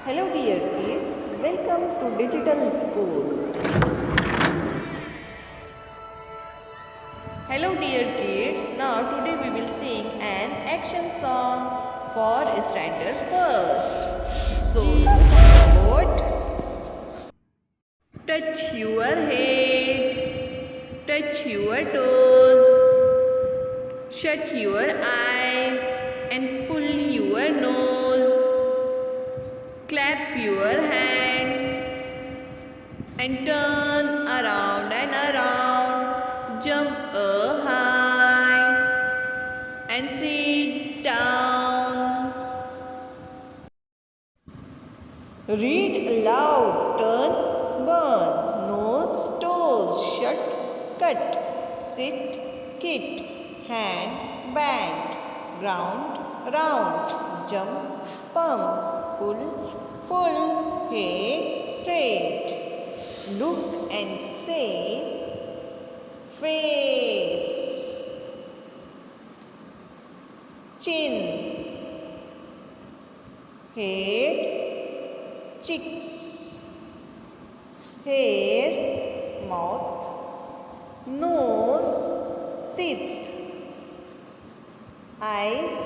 Hello dear kids, welcome to Digital School. Hello dear kids, now today we will sing an action song for standard first. So look at the board. Touch your head, touch your toes, shut your eyes and pull your nose. Clap your hand and turn around and around. Jump high and sit down. Read aloud, turn, burn. Nose, toes, shut, cut. Sit, kit. Hand, band. Ground, round. Jump, pump. Pull, full. Head, thread. Look and say face. Chin. Head, cheeks. Hair, mouth. Nose, teeth. Eyes,